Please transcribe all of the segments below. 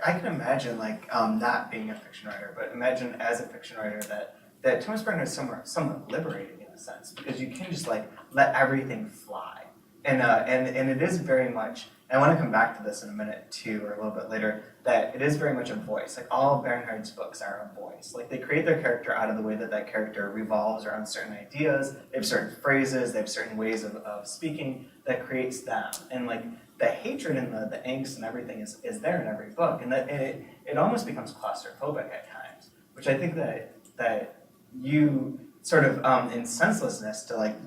I can imagine like not being a fiction writer, but imagine as a fiction writer that Thomas Bernhard is somewhat liberating in a sense, because you can just like let everything fly, and it is very much. And I want to come back to this in a minute too, or a little bit later. That it is very much a voice. Like all of Bernhard's books are a voice. Like they create their character out of the way that character revolves around certain ideas. They have certain phrases. They have certain ways of speaking that creates them. And like the hatred and the angst and everything is there in every book. And that it almost becomes claustrophobic at times, which I think that you sort of in Senselessness, to like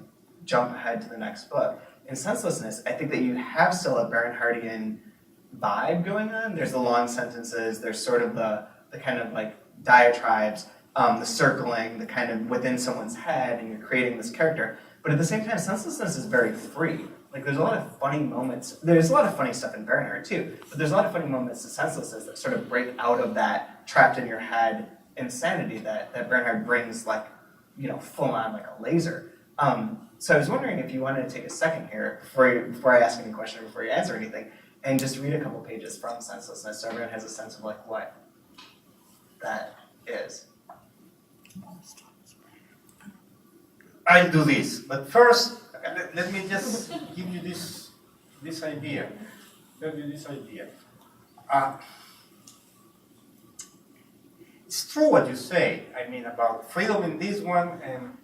jump ahead to the next book. In Senselessness, I think that you have still a Bernhardian vibe going on. There's the long sentences, there's sort of the kind of like diatribes, the circling, the kind of within someone's head, and you're creating this character. But at the same time, Senselessness is very free. Like there's a lot of funny moments. There's a lot of funny stuff in Bernhard too, but there's a lot of funny moments in Senselessness that sort of break out of that trapped in your head insanity that Bernhard brings, like, you know, full on like a laser. So I was wondering if you wanted to take a second here before I ask any question or before you answer anything, and just read a couple pages from Senselessness so everyone has a sense of like what that is. I'll do this, but first, let me just give you this idea. It's true what you say. I mean about freedom in this one, and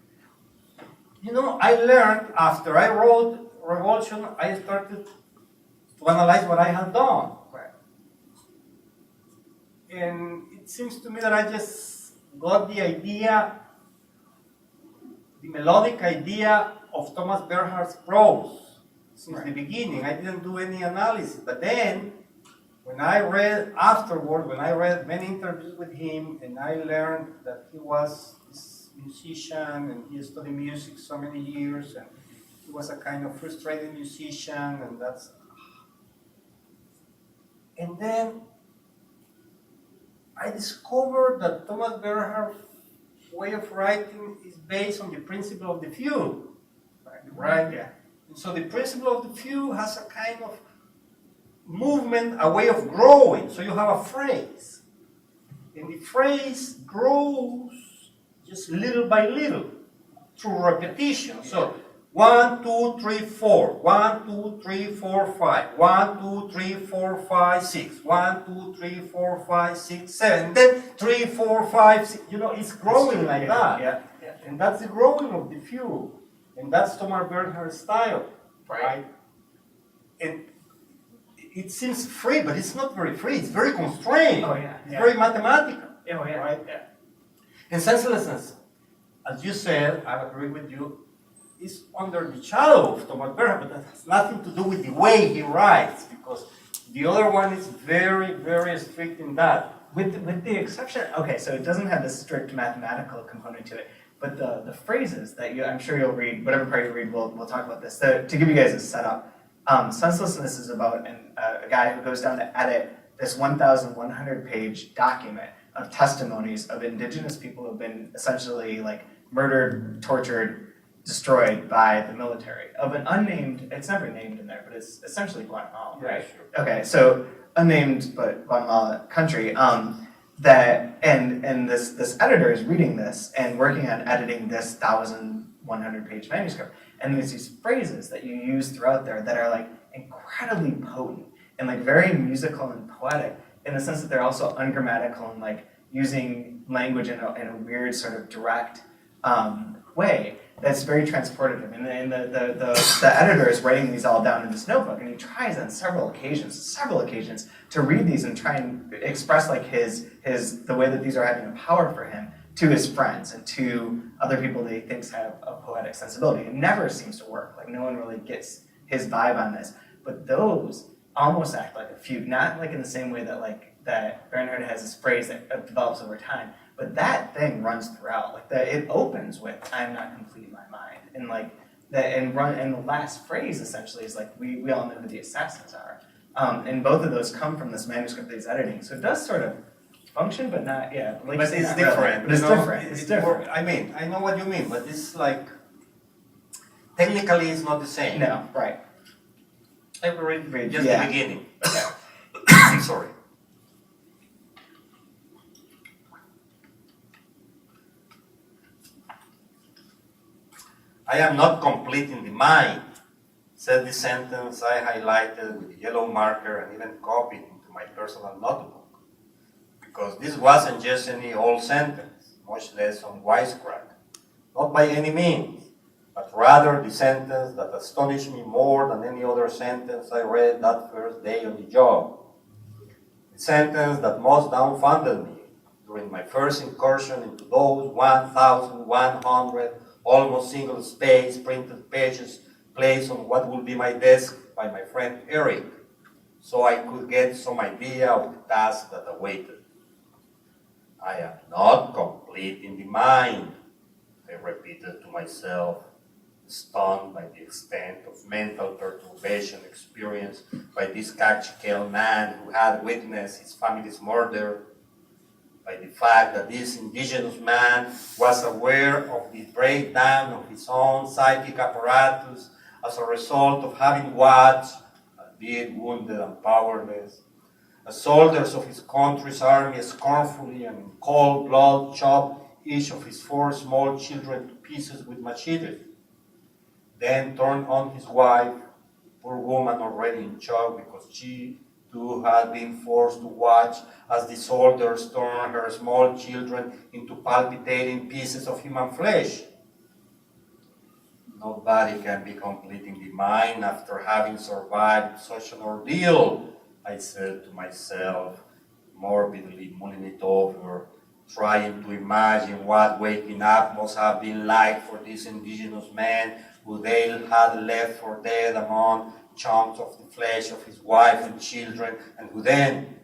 you know, I learned after I wrote Revolution, I started to analyze what I had done. Right. And it seems to me that I just got the idea, the melodic idea of Thomas Bernhard's prose since the beginning. I didn't do any analysis, but then when I read afterward, when I read many interviews with him, and I learned that he was this musician and he studied music so many years, and he was a kind of frustrated musician, and then I discovered that Thomas Bernhard's way of writing is based on the principle of the few, right? Yeah. And so the principle of the few has a kind of movement, a way of growing. So you have a phrase, and the phrase grows just little by little through repetition. So 1, 2, 3, 4. 1, 2, 3, 4, 5. 1, 2, 3, 4, 5, 6. 1, 2, 3, 4, 5, 6, 7. Then 3, 4, 5, 6. You know, it's growing like that. Yeah. And that's the growing of the few. And that's Thomas Bernhard's style. Right? And it seems free, but it's not very free. It's very constrained. Oh, yeah. It's very mathematical. Oh, yeah. Right? Yeah. And Senselessness, as you said, I agree with you, is under the shadow of Thomas Bernhard, but that has nothing to do with the way he writes, because the other one is very, very strict in that. With the exception, okay, so it doesn't have this strict mathematical component to it, but the phrases that I'm sure you'll read, whatever part you read, we'll talk about this. To give you guys a setup, Senselessness is about a guy who goes down to edit this 1,100-page document of testimonies of indigenous people who have been essentially like murdered, tortured, destroyed by the military. Of an unnamed, it's never named in there, but it's essentially Guatemala, right? Sure. Okay, so unnamed but Guatemala country. That and this editor is reading this and working on editing this 1,100-page manuscript, and there's these phrases that you use throughout there that are like incredibly potent and like very musical and poetic, in the sense that they're also ungrammatical and like using language in a weird sort of direct way that's very transportative. And the editor is writing these all down in this notebook, and he tries on several occasions to read these and try and express like the way that these are having a power for him to his friends and to other people that he thinks have a poetic sensibility. It never seems to work. Like no one really gets his vibe on this. But those almost act like a fugue, not like in the same way that Bernhard has this phrase that develops over time, but that thing runs throughout. Like it opens with "I am not complete in my mind," and like and the last phrase essentially is like we all know who the assassins are, and both of those come from this manuscript that he's editing. So it does sort of function, but not like but it's different. Really. But it's different. It's different. I mean, I know what you mean, but it's like technically it's not the same. No, right. I will read just Yeah. the beginning. Sorry. I am not complete in the mind, said the sentence I highlighted with a yellow marker and even copied into my personal notebook. Because this wasn't just any old sentence, much less some wisecrack. Not by any means, but rather the sentence that astonished me more than any other sentence I read that first day on the job. The sentence that most dumbfounded me during my first incursion into those 1,100 almost single-space printed pages placed on what would be my desk by my friend Eric, so I could get some idea of the task that awaited. I am not complete in the mind, I repeated to myself, stunned by the extent of mental perturbation experienced by this Cachiquel man who had witnessed his family's murder, by the fact that this indigenous man was aware of the breakdown of his own psychic apparatus as a result of having watched, albeit wounded and powerless, as soldiers of his country's army scornfully and in cold blood chopped each of his 4 small children to pieces with machetes, then turned on his wife, poor woman already in shock because she too had been forced to watch as the soldiers turned her small children into palpitating pieces of human flesh. Nobody can be complete in the mind after having survived such an ordeal, I said to myself, morbidly mulling it over, trying to imagine what waking up must have been like for this indigenous man who they had left for dead among chunks of the flesh of his wife and children, and who then,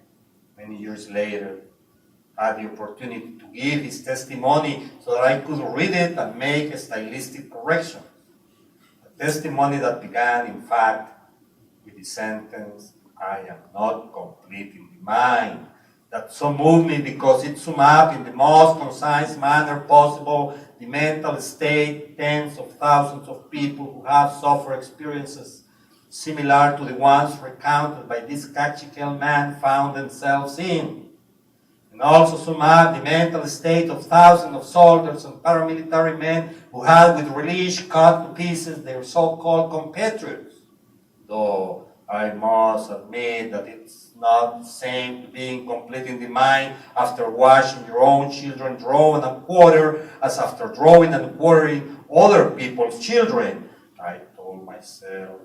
many years later, had the opportunity to give his testimony so that I could read it and make a stylistic correction. A testimony that began, in fact, with the sentence, I am not complete in the mind. That so moved me because it summed up in the most concise manner possible the mental state tens of thousands of people who have suffered experiences similar to the ones recounted by this Cachiquel man found themselves in, and also sum up the mental state of thousands of soldiers and paramilitary men who had with relish cut to pieces their so-called compatriots, though I must admit that it's not the same to being complete in the mind after watching your own children draw and quarter as after drawing and quartering other people's children, I told myself,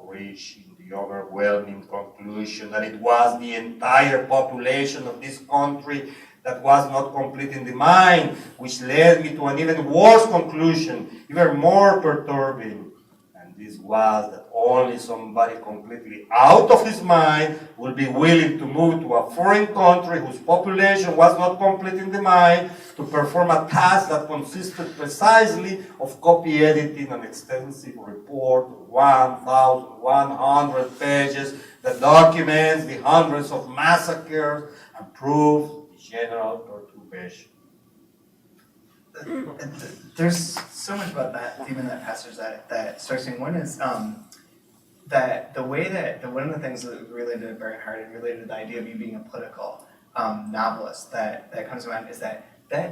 reaching the overwhelming conclusion that it was the entire population of this country that was not complete in the mind, which led me to an even worse conclusion, even more perturbing. And this was that only somebody completely out of his mind would be willing to move to a foreign country whose population was not complete in the mind to perform a task that consisted precisely of copy editing an extensive report of 1,100 pages that documents the hundreds of massacres and proves the general perturbation. There's so much about that theme in that passage that strikes me. One is that the way that one of the things that related to Bernhard and related to the idea of you being a political novelist that comes to mind is that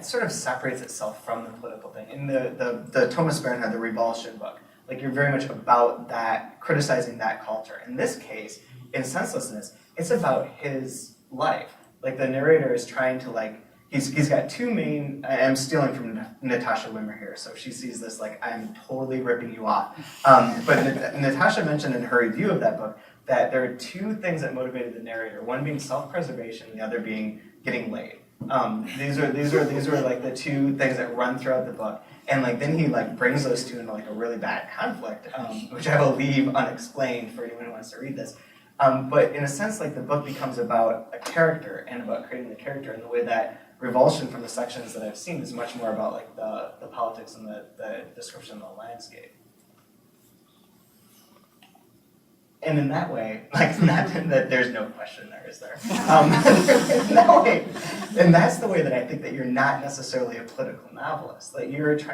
sort of separates itself from the political thing. In the Thomas Bernhard, the Revulsion book, like you're very much about that, criticizing that culture. In this case, in Senselessness, it's about his life. Like the narrator is trying to he's got 2 main, I'm stealing from Natasha Wimmer here, so she sees this like, I'm totally ripping you off. But Natasha mentioned in her review of that book that there are 2 things that motivated the narrator, one being self-preservation, the other being getting laid. These are like the 2 things that run throughout the book. And then he brings those 2 into a really bad conflict, which I will leave unexplained for anyone who wants to read this. But in a sense, the book becomes about a character and about creating the character in the way that Revulsion from the sections that I've seen is much more about the politics and the description of the landscape. And in that way, that there's no question there, is there? In that way, and that's the way that I think that you're not necessarily a political novelist. That you're trying